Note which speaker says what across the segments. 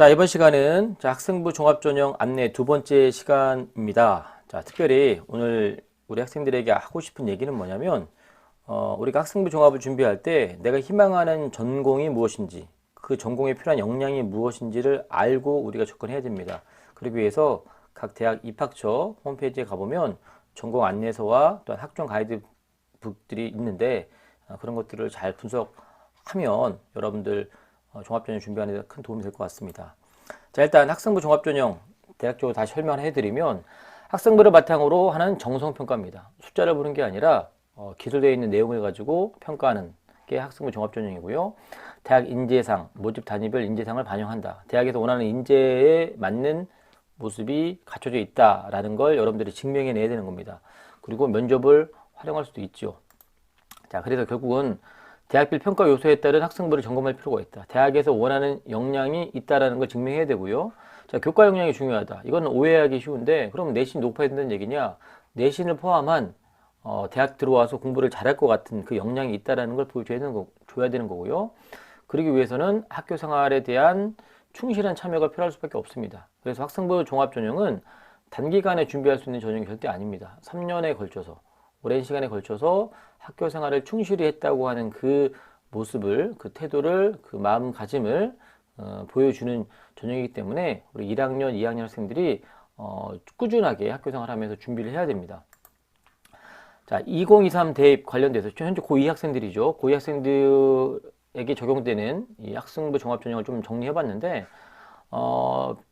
Speaker 1: 자, 이번 시간은 학생부 종합전형 안내 두 번째 시간입니다. 자, 특별히 오늘 우리 학생들에게 하고 싶은 얘기는 뭐냐면, 우리가 학생부 종합을 준비할 때 내가 희망하는 전공이 무엇인지, 그 전공에 필요한 역량이 무엇인지를 알고 우리가 접근해야 됩니다. 그러기 위해서 각 대학 입학처 홈페이지에 가보면 전공 안내서와 또한 학종 가이드북들이 있는데, 그런 것들을 잘 분석하면 여러분들 종합전형 준비하는 데 큰 도움이 될 것 같습니다. 자, 일단 학생부 종합전형 대략적으로 다시 설명을 해드리면 학생부를 바탕으로 하는 정성평가입니다. 숫자를 보는 게 아니라 기술되어 있는 내용을 가지고 평가하는 게 학생부 종합전형이고요. 대학 인재상, 모집 단위별 인재상을 반영한다. 대학에서 원하는 인재에 맞는 모습이 갖춰져 있다라는 걸 여러분들이 증명해내야 되는 겁니다. 그리고 면접을 활용할 수도 있죠. 자, 그래서 결국은 대학별 평가 요소에 따른 학생부를 점검할 필요가 있다. 대학에서 원하는 역량이 있다라는 걸 증명해야 되고요. 자, 교과 역량이 중요하다. 이건 오해하기 쉬운데, 그럼 내신이 높아야 된다는 얘기냐? 내신을 포함한 대학 들어와서 공부를 잘할 것 같은 그 역량이 있다라는 걸 보여줘야 되는 거고요. 그러기 위해서는 학교 생활에 대한 충실한 참여가 필요할 수밖에 없습니다. 그래서 학생부 종합전형은 단기간에 준비할 수 있는 전형이 절대 아닙니다. 3년에 걸쳐서, 오랜 시간에 걸쳐서 학교 생활을 충실히 했다고 하는 그 모습을, 그 태도를, 그 마음가짐을 보여주는 전형이기 때문에 우리 1학년, 2학년 학생들이 꾸준하게 학교 생활하면서 준비를 해야 됩니다. 자, 2023 대입 관련돼서 현재 고2 학생들이죠. 고2 학생들에게 적용되는 이 학생부 종합전형을 좀 정리해봤는데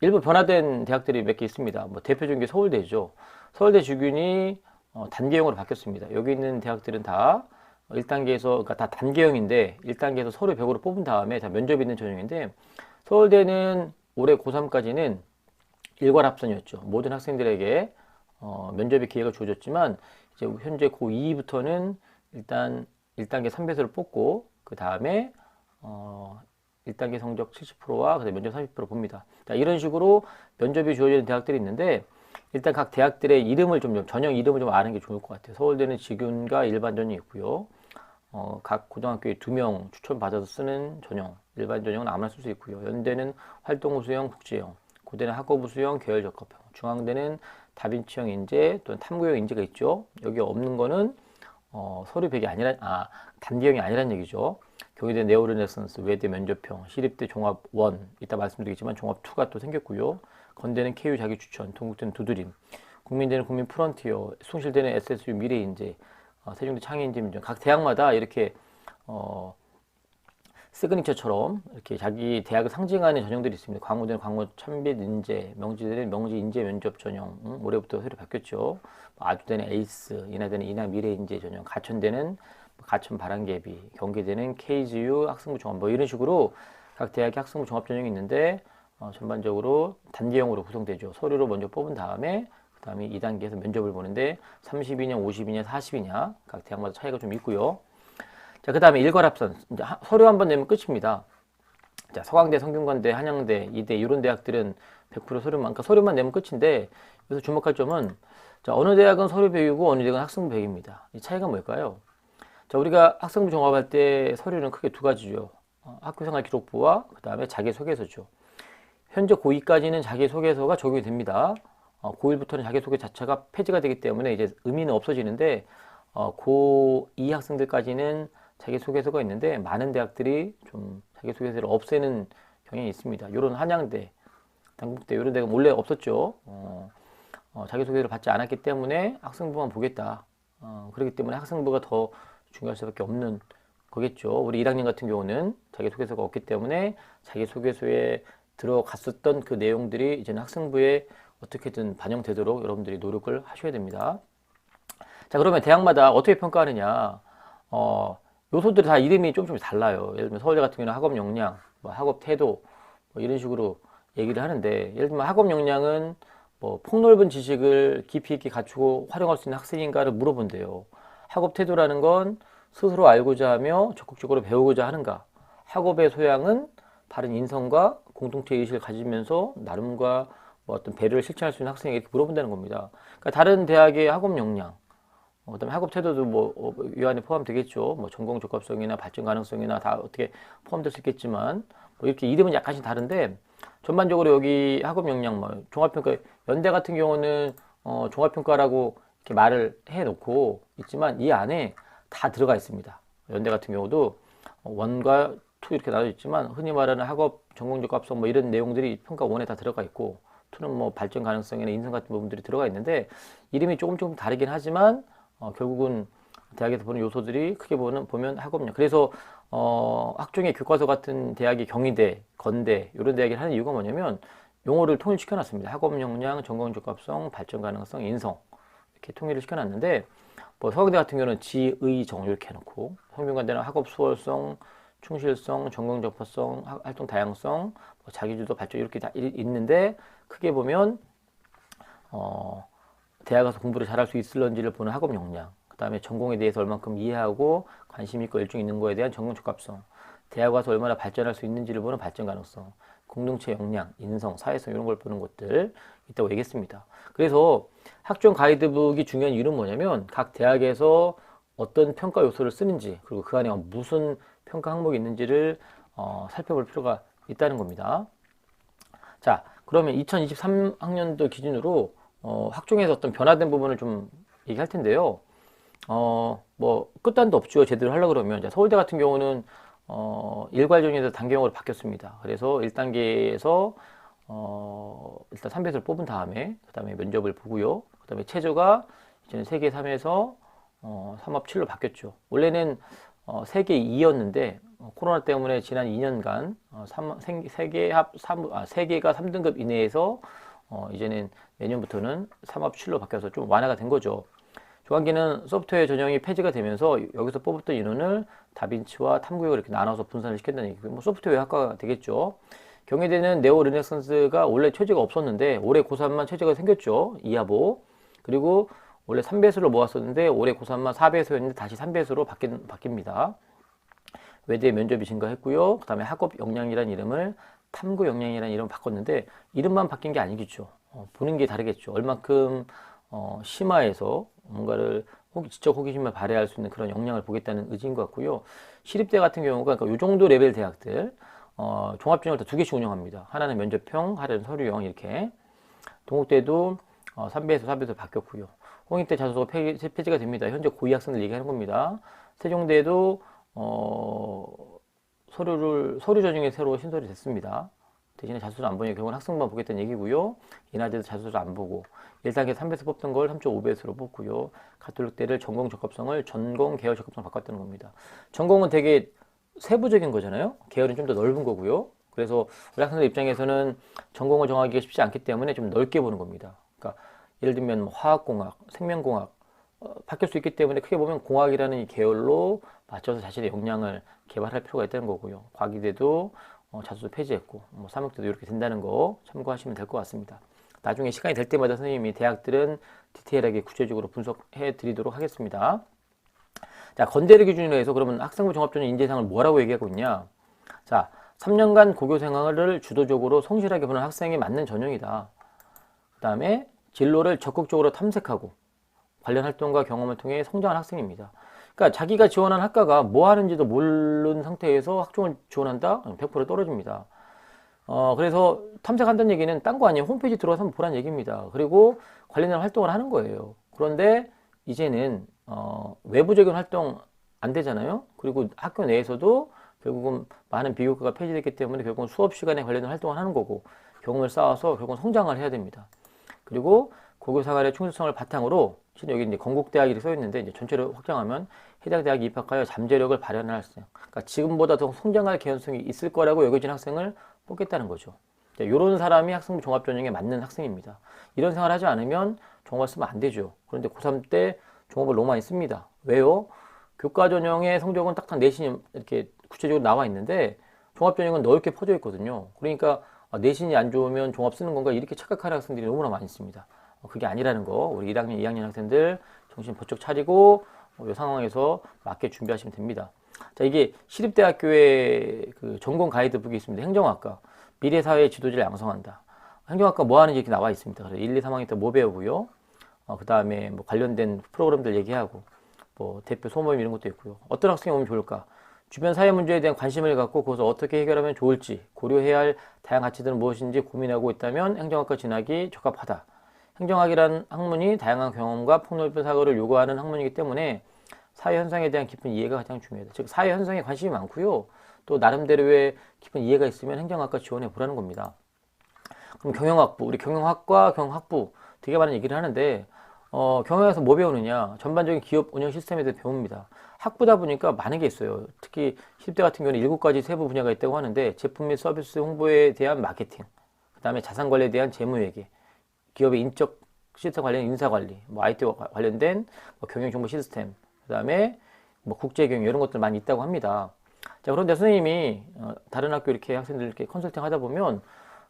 Speaker 1: 일부 변화된 대학들이 몇 개 있습니다. 뭐 대표적인 게 서울대죠. 서울대 주균이 단계형으로 바뀌었습니다. 여기 있는 대학들은 다 1단계에서, 그러니까 다 단계형인데 1단계에서 서류 100으로 뽑은 다음에 다 면접이 있는 전형인데, 서울대는 올해 고3까지는 일괄합산이었죠. 모든 학생들에게 면접의 기회가 주어졌지만, 이제 현재 고2부터는 일단 1단계 3배수를 뽑고, 그 다음에 1단계 성적 70%와 그다음에 면접 30% 봅니다. 자, 이런 식으로 면접이 주어지는 대학들이 있는데, 일단 각 대학들의 이름을 전형 이름을 좀 아는 게 좋을 것 같아요. 서울대는 직윤과 일반 전형이 있고요. 각 고등학교에 2명 추천받아서 쓰는 전형, 일반 전형은 아무나 쓸 수 있고요. 연대는 활동우 수형, 국제형, 고대는 학업우 수형, 계열 적합형, 중앙대는 다빈치형 인재 또는 탐구형 인재가 있죠. 여기 없는 거는 서류 100이 아니라, 단계형이 아니란 얘기죠. 경희대 네오르네상스, 외대 면접형, 시립대 종합 1, 이따 말씀드리겠지만 종합 2가 또 생겼고요. 건대는 KU 자기추천, 동국대는 두드림, 국민대는 국민 프런티어, 숭실대는 SSU 미래인재, 세종대 창의인재민정. 각 대학마다 이렇게 시그니처처럼 이렇게 자기 대학을 상징하는 전형들이 있습니다. 광우대는 광우 참빛 인재, 명지대는 명지 인재 면접 전형. 올해부터 새로 바뀌었죠. 아주대는 에이스, 인하대는 인하 미래인재 전형, 가천대는 가천 바람개비, 경기대는 KGU 학생부 종합, 뭐 이런 식으로 각 대학의 학생부 종합 전형이 있는데, 전반적으로 단계형으로 구성되죠. 서류로 먼저 뽑은 다음에 그 다음에 2단계에서 면접을 보는데 30이냐 50이냐 40이냐 각 대학마다 차이가 좀 있고요. 자, 그 다음에 일괄합산, 이제 서류 한번 내면 끝입니다. 자, 서강대, 성균관대, 한양대, 이대 이런 대학들은 100% 서류만, 그러니까 서류만 내면 끝인데, 여기서 주목할 점은, 자, 어느 대학은 서류 100이고 어느 대학은 학생부 100입니다. 이 차이가 뭘까요? 자, 우리가 학생부 종합할 때 서류는 크게 두 가지죠. 학교생활 기록부와 그 다음에 자기소개서죠. 현재 고2까지는 자기소개서가 적용이 됩니다. 고1부터는 자기소개 자체가 폐지가 되기 때문에 이제 의미는 없어지는데, 고2 학생들까지는 자기소개서가 있는데, 많은 대학들이 좀 자기소개서를 없애는 경향이 있습니다. 이런 한양대, 당국대 이런 데가 원래 없었죠. 자기소개를 받지 않았기 때문에 학생부만 보겠다. 그렇기 때문에 학생부가 더 중요할 수밖에 없는 거겠죠. 우리 1학년 같은 경우는 자기소개서가 없기 때문에 자기소개서에 들어갔었던 그 내용들이 이제는 학생부에 어떻게든 반영되도록 여러분들이 노력을 하셔야 됩니다. 자, 그러면 대학마다 어떻게 평가하느냐? 요소들이 다 이름이 조금씩 달라요. 예를 들면 서울대 같은 경우는 학업 역량, 뭐 학업 태도, 뭐 이런 식으로 얘기를 하는데, 예를 들면 학업 역량은 뭐 폭넓은 지식을 깊이 있게 갖추고 활용할 수 있는 학생인가를 물어본대요. 학업 태도라는 건 스스로 알고자 하며 적극적으로 배우고자 하는가. 학업의 소양은 바른 인성과 공동체 의식을 가지면서 나름과 뭐 어떤 배려를 실천할 수 있는 학생에게 물어본다는 겁니다. 그러니까 다른 대학의 학업 역량, 그다음에 학업 태도도 뭐 이 안에 포함되겠죠. 뭐 전공 적합성이나 발전 가능성이나 다 어떻게 포함될 수 있겠지만, 뭐 이렇게 이름은 약간씩 다른데 전반적으로 여기 학업 역량, 뭐 종합평가, 연대 같은 경우는 종합평가라고 이렇게 말을 해놓고 있지만 이 안에 다 들어가 있습니다. 연대 같은 경우도 원과 투 이렇게 나눠져 있지만 흔히 말하는 학업 전공적 합성 뭐 이런 내용들이 평가 원에 다 들어가 있고 투는 뭐 발전 가능성이나 인성 같은 부분들이 들어가 있는데 이름이 조금 다르긴 하지만 결국은 대학에서 보는 요소들이 크게 보면 학업력. 그래서 학종의 교과서 같은 대학이 경희대, 건대 이런 대학이 하는 이유가 뭐냐면 용어를 통일시켜 놨습니다. 학업 역량, 전공 적합성, 발전 가능성, 인성 이렇게 통일을 시켜 놨는데 뭐 서강대 같은 경우는 지, 의, 정 이렇게 해놓고 성균관대는 학업 수월성, 충실성, 전공 적합성, 활동 다양성, 뭐 자기주도 발전 이렇게 다 있는데 크게 보면 대학 가서 공부를 잘할 수 있을런지를 보는 학업 역량, 그 다음에 전공에 대해서 얼만큼 이해하고 관심 있고 열중 있는 거에 대한 전공 적합성, 대학 가서 얼마나 발전할 수 있는지를 보는 발전 가능성, 공동체 역량, 인성, 사회성 이런 걸 보는 것들 있다고 얘기했습니다. 그래서 학종 가이드북이 중요한 이유는 뭐냐면 각 대학에서 어떤 평가 요소를 쓰는지 그리고 그 안에 무슨 평가 항목이 있는지를 살펴볼 필요가 있다는 겁니다. 자, 그러면 2023학년도 기준으로 학종에서 어떤 변화된 부분을 좀 얘기할 텐데요. 뭐 끝단도 없죠. 제대로 하려고 그러면. 자, 서울대 같은 경우는 일괄전형에서 단계형으로 바뀌었습니다. 그래서 1단계에서 일단 3배수를 뽑은 다음에 그 다음에 면접을 보고요. 그 다음에 체저가 이제는 세계 3에서 3합 7로 바뀌었죠. 원래는 세계 2였는데 코로나 때문에 지난 2년간 세계가 3등급 이내에서 이제는 내년부터는 3합 7로 바뀌어서 좀 완화가 된 거죠. 조간기는 소프트웨어 전형이 폐지가 되면서 여기서 뽑았던 인원을 다빈치와 탐구역을 이렇게 나눠서 분산을 시켰다는 얘기고 뭐 소프트웨어 학과가 되겠죠. 경희대는 네오 르네상스가 원래 최저가 없었는데 올해 고3만 최저가 생겼죠. 2하보. 그리고 원래 3배수로 모았었는데 올해 고3만 4배수였는데 다시 3배수로 바뀝니다. 외대 면접이 증가했고요. 그 다음에 학업 역량이라는 이름을 탐구 역량이라는 이름을 바꿨는데 이름만 바뀐 게 아니겠죠. 보는 게 다르겠죠. 얼만큼 심화해서 뭔가를 지적 호기심을 발휘할 수 있는 그런 역량을 보겠다는 의지인 것 같고요. 시립대 같은 경우가 그러니까 이 정도 레벨 대학들 종합전형을 다 2개씩 운영합니다. 하나는 면접형, 하나는 서류형 이렇게. 동국대도 3배에서 4배에서 바뀌었고요. 홍익대 자소서가 폐지가 됩니다. 현재 고위 학생들 얘기하는 겁니다. 세종대도 서류 전형이 새로 신설이 됐습니다. 대신에 자소서를 안 보니 결국은 학생만 보겠다는 얘기고요. 인하대도 자소서를 안 보고 1단계 3배에서 뽑던 걸 3.5배수로 뽑고요. 가톨릭대를 전공 적합성을 전공 계열 적합성 바꿨다는 겁니다. 전공은 되게 세부적인 거잖아요. 계열은 좀 더 넓은 거고요. 그래서 우리 학생들 입장에서는 전공을 정하기가 쉽지 않기 때문에 좀 넓게 보는 겁니다. 그러니까 예를 들면 뭐 화학공학, 생명공학 바뀔 수 있기 때문에 크게 보면 공학이라는 이 계열로 맞춰서 자신의 역량을 개발할 필요가 있다는 거고요. 과기대도 자소서 폐지했고 뭐 사목대도 이렇게 된다는 거 참고하시면 될 것 같습니다. 나중에 시간이 될 때마다 선생님이 대학들은 디테일하게 구체적으로 분석해 드리도록 하겠습니다. 자, 건대를 기준으로 해서 그러면 학생부 종합전형 인재상을 뭐라고 얘기하고 있냐? 자, 3년간 고교 생활을 주도적으로 성실하게 보는 학생이 맞는 전형이다. 그 다음에 진로를 적극적으로 탐색하고 관련 활동과 경험을 통해 성장한 학생입니다. 그러니까 자기가 지원한 학과가 뭐 하는지도 모르는 상태에서 학종을 지원한다? 100% 떨어집니다. 그래서 탐색한다는 얘기는 딴 거 아니에요. 홈페이지 들어가서 한번 보라는 얘기입니다. 그리고 관련된 활동을 하는 거예요. 그런데 이제는 외부적인 활동 안 되잖아요. 그리고 학교 내에서도 결국은 많은 비교과가 폐지됐기 때문에 결국은 수업 시간에 관련된 활동을 하는 거고 경험을 쌓아서 결국은 성장을 해야 됩니다. 그리고 고교 생활의 충실성을 바탕으로 실은 여기 이제 건국대학이 써 있는데 이제 전체를 확장하면 해당 대학에 입학하여 잠재력을 발현할 학생. 그러니까 지금보다 더 성장할 개연성이 있을 거라고 여겨진 학생을 뽑겠다는 거죠. 이런 사람이 학생부 종합전형에 맞는 학생입니다. 이런 생활을 하지 않으면 종합을 쓰면 안 되죠. 그런데 고3 때 종합을 너무 많이 씁니다. 왜요? 교과전형의 성적은 딱딱 내신이 이렇게 구체적으로 나와 있는데 종합전형은 넓게 퍼져 있거든요. 그러니까 내신이 안 좋으면 종합 쓰는 건가 이렇게 착각하는 학생들이 너무나 많이 있습니다. 그게 아니라는 거 우리 1학년, 2학년 학생들 정신 번쩍 차리고 이 상황에서 맞게 준비하시면 됩니다. 자, 이게 시립대학교의 그 전공 가이드북이 있습니다. 행정학과 미래사회 지도자를 양성한다. 행정학과 뭐 하는지 이렇게 나와 있습니다. 그래서 1, 2, 3학년 때 뭐 배우고요. 그 다음에 뭐 관련된 프로그램들 얘기하고 뭐 대표 소모임 이런 것도 있고요. 어떤 학생이 오면 좋을까? 주변 사회 문제에 대한 관심을 갖고 그것을 어떻게 해결하면 좋을지 고려해야 할 다양한 가치들은 무엇인지 고민하고 있다면 행정학과 진학이 적합하다. 행정학이란 학문이 다양한 경험과 폭넓은 사고를 요구하는 학문이기 때문에 사회 현상에 대한 깊은 이해가 가장 중요하다. 즉 사회 현상에 관심이 많고요. 또 나름대로의 깊은 이해가 있으면 행정학과 지원해 보라는 겁니다. 그럼 경영학부, 우리 경영학과 경영학부 되게 많은 얘기를 하는데 경영에서 뭐 배우느냐? 전반적인 기업 운영 시스템에 대해 배웁니다. 학부다 보니까 많은 게 있어요. 특히 10대 같은 경우는 7가지 세부 분야가 있다고 하는데 제품 및 서비스 홍보에 대한 마케팅, 그 다음에 자산 관리에 대한 재무회계, 기업의 인적 시스템 관련 인사관리, 뭐 IT와 관련된 뭐 경영정보 시스템, 그 다음에 뭐 국제경영 이런 것들 많이 있다고 합니다. 자, 그런데 선생님이 다른 학교 이렇게 학생들 이렇게 컨설팅 하다 보면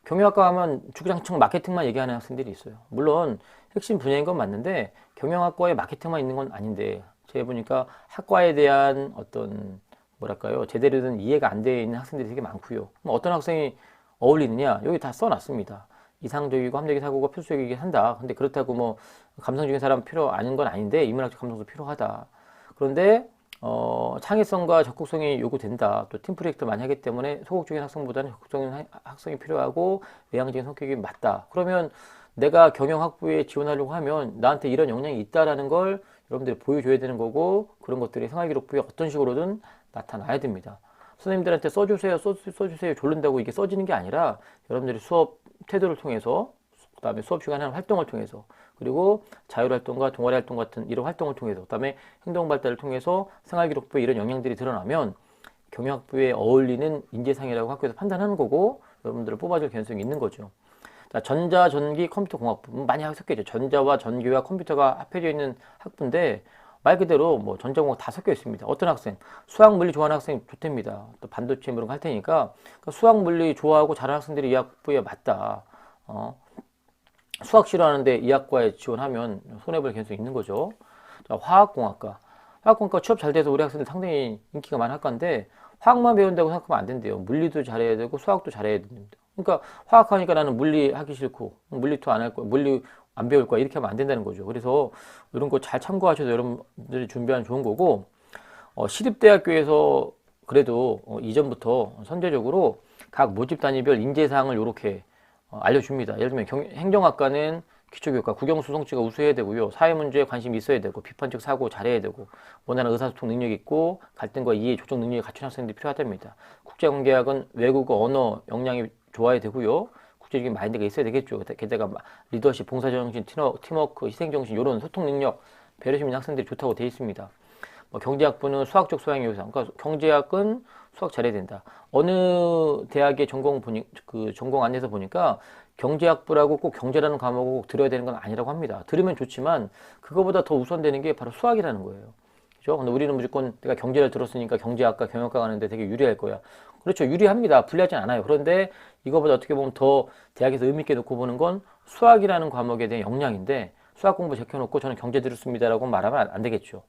Speaker 1: 경영학과 하면 주구장창 마케팅만 얘기하는 학생들이 있어요. 물론 핵심 분야인 건 맞는데 경영학과에 마케팅만 있는 건 아닌데 제가 보니까 학과에 대한 어떤 뭐랄까요 제대로 된 이해가 안 되어 있는 학생들이 되게 많고요. 어떤 학생이 어울리느냐 여기 다 써놨습니다. 이상적이고 합리적인 사고가 필수적이긴 한다. 근데 그렇다고 뭐 감성적인 사람 필요 아닌 건 아닌데 인문학적 감성도 필요하다. 그런데 창의성과 적극성이 요구된다. 또 팀 프로젝트 많이 하기 때문에 소극적인 학생보다는 적극적인 학생이 필요하고 외향적인 성격이 맞다. 그러면 내가 경영학부에 지원하려고 하면 나한테 이런 역량이 있다라는 걸 여러분들이 보여줘야 되는 거고 그런 것들이 생활기록부에 어떤 식으로든 나타나야 됩니다. 선생님들한테 써주세요, 써주세요 졸른다고 이게 써지는 게 아니라 여러분들이 수업 태도를 통해서 그 다음에 수업 시간에 하는 활동을 통해서 그리고 자율활동과 동아리활동 같은 이런 활동을 통해서 그 다음에 행동발달을 통해서 생활기록부에 이런 영향들이 드러나면 경영학부에 어울리는 인재상이라고 학교에서 판단하는 거고 여러분들을 뽑아줄 가능성이 있는 거죠. 자, 전자, 전기, 컴퓨터 공학부 많이 섞여있죠. 전자와 전기와 컴퓨터가 합해져 있는 학부인데 말 그대로 뭐 전자공학 다 섞여 있습니다. 어떤 학생 수학 물리 좋아하는 학생 좋답니다. 또 반도체 이런 거 할 테니까 그러니까 수학 물리 좋아하고 잘하는 학생들이 이 학부에 맞다. 수학 싫어하는데 이 학과에 지원하면 손해볼 가능성이 있는 거죠. 자, 화학공학과. 화학공학과 취업 잘 돼서 우리 학생들 상당히 인기가 많은 학과인데 화학만 배운다고 생각하면 안 된대요. 물리도 잘해야 되고 수학도 잘해야 됩니다. 그러니까 화학하니까 나는 물리 하기 싫고 물리도 안 할 거야. 물리 안 배울 거야. 이렇게 하면 안 된다는 거죠. 그래서 이런 거 잘 참고하셔서 여러분들이 준비하면 좋은 거고 시립대학교에서 그래도 이전부터 선제적으로 각 모집 단위별 인재사항을 이렇게 알려줍니다. 예를 들면 행정학과는 기초교과, 국영수성치가 우수해야 되고요. 사회문제에 관심이 있어야 되고 비판적 사고 잘해야 되고 원하는 의사소통 능력이 있고 갈등과 이해, 조정 능력이 갖춘 학생들이 필요하답니다. 국제관계학은 외국어, 언어 역량이 좋아야 되고요. 국제적인 마인드가 있어야 되겠죠. 게다가 리더십, 봉사정신, 팀워크, 희생정신 이런 소통 능력, 배려심 있는 학생들이 좋다고 되어 있습니다. 경제학부는 수학적 소양이 요상. 그러니까 경제학은 수학 잘해야 된다. 어느 대학의 전공 안에서 보니까 경제학부라고 꼭 경제라는 과목을 꼭 들어야 되는 건 아니라고 합니다. 들으면 좋지만 그거보다 더 우선되는 게 바로 수학이라는 거예요. 그죠? 근데 우리는 무조건 내가 경제를 들었으니까 경제학과, 경영학과 가는데 되게 유리할 거야. 그렇죠. 유리합니다. 불리하진 않아요. 그런데 이거보다 어떻게 보면 더 대학에서 의미 있게 놓고 보는 건 수학이라는 과목에 대한 역량인데 수학 공부 제껴놓고 저는 경제 들었습니다라고 말하면 안 되겠죠.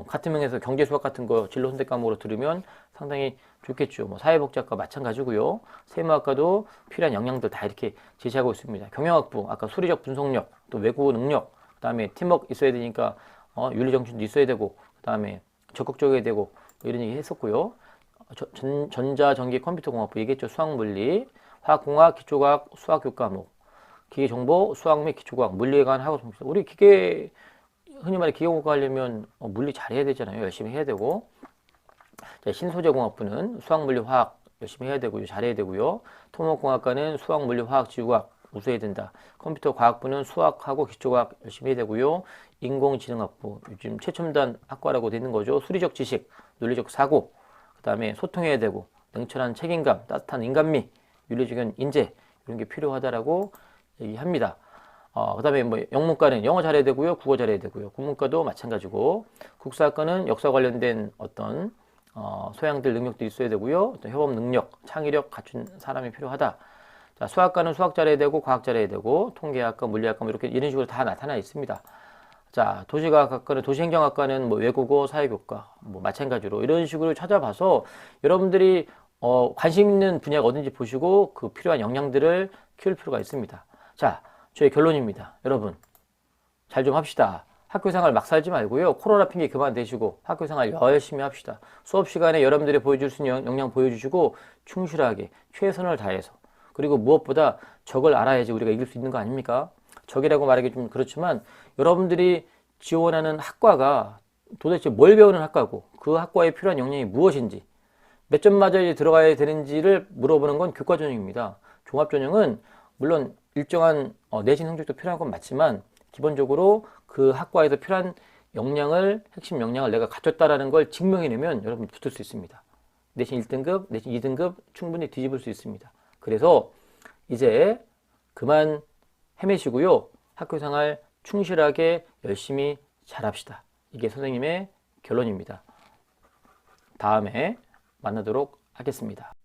Speaker 1: 같은 명에서 경제 수학 같은 거 진로 선택 과목으로 들으면 상당히 좋겠죠. 뭐 사회복지학과 마찬가지고요. 세무학과도 필요한 역량들 다 이렇게 제시하고 있습니다. 경영학부 아까 수리적 분석력, 또 외국어 능력, 그다음에 팀워크 있어야 되니까 윤리정신도 있어야 되고, 그다음에 적극적이어야 되고 뭐 이런 얘기 했었고요. 전자, 전기, 컴퓨터 공학부 얘기했죠. 수학, 물리, 화학공학, 기초과학, 수학 교과목, 기계정보, 수학 및 기초과학, 물리에 관한 학업 성취. 우리 기계 흔히 말해 기계공학 하려면 물리 잘해야 되잖아요. 열심히 해야 되고. 자, 신소재공학부는 수학, 물리, 화학 열심히 해야 되고요. 잘해야 되고요. 토목공학과는 수학, 물리, 화학, 지구과학 우수해야 된다. 컴퓨터 과학부는 수학하고 기초과학 열심히 해야 되고요. 인공지능학부 요즘 최첨단 학과라고 되는 거죠. 수리적 지식, 논리적 사고, 그 다음에 소통해야 되고 냉철한 책임감, 따뜻한 인간미, 윤리적인 인재 이런 게 필요하다라고 얘기합니다. 그 다음에 뭐 영문과는 영어 잘해야 되고요. 국어 잘해야 되고요. 국문과도 마찬가지고 국사학과는 역사 관련된 어떤 소양들 능력도 있어야 되고요. 어떤 협업 능력, 창의력 갖춘 사람이 필요하다. 자, 수학과는 수학 잘해야 되고 과학 잘해야 되고 통계학과, 물리학과 뭐 이렇게 이런 식으로 다 나타나 있습니다. 자, 도시과학학과는 도시행정학과는 뭐 외국어, 사회교과 뭐 마찬가지로 이런 식으로 찾아봐서 여러분들이 관심 있는 분야가 어딘지 보시고 그 필요한 역량들을 키울 필요가 있습니다. 자, 저의 결론입니다. 여러분 잘 좀 합시다. 학교 생활 막 살지 말고요. 코로나 핑계 그만 대시고 학교 생활 열심히 합시다. 수업 시간에 여러분들이 보여줄 수 있는 역량 보여주시고 충실하게 최선을 다해서, 그리고 무엇보다 적을 알아야지 우리가 이길 수 있는 거 아닙니까? 적이라고 말하기 좀 그렇지만 여러분들이 지원하는 학과가 도대체 뭘 배우는 학과고 그 학과에 필요한 역량이 무엇인지, 몇 점 맞아야 들어가야 되는지를 물어보는 건 교과 전형입니다. 종합 전형은 물론 일정한 내신 성적도 필요한 건 맞지만 기본적으로 그 학과에서 필요한 역량을, 핵심 역량을 내가 갖췄다라는 걸 증명해내면 여러분 붙을 수 있습니다. 내신 1등급, 내신 2등급 충분히 뒤집을 수 있습니다. 그래서 이제 그만 헤매시고요. 학교생활 충실하게 열심히 잘합시다. 이게 선생님의 결론입니다. 다음에 만나도록 하겠습니다.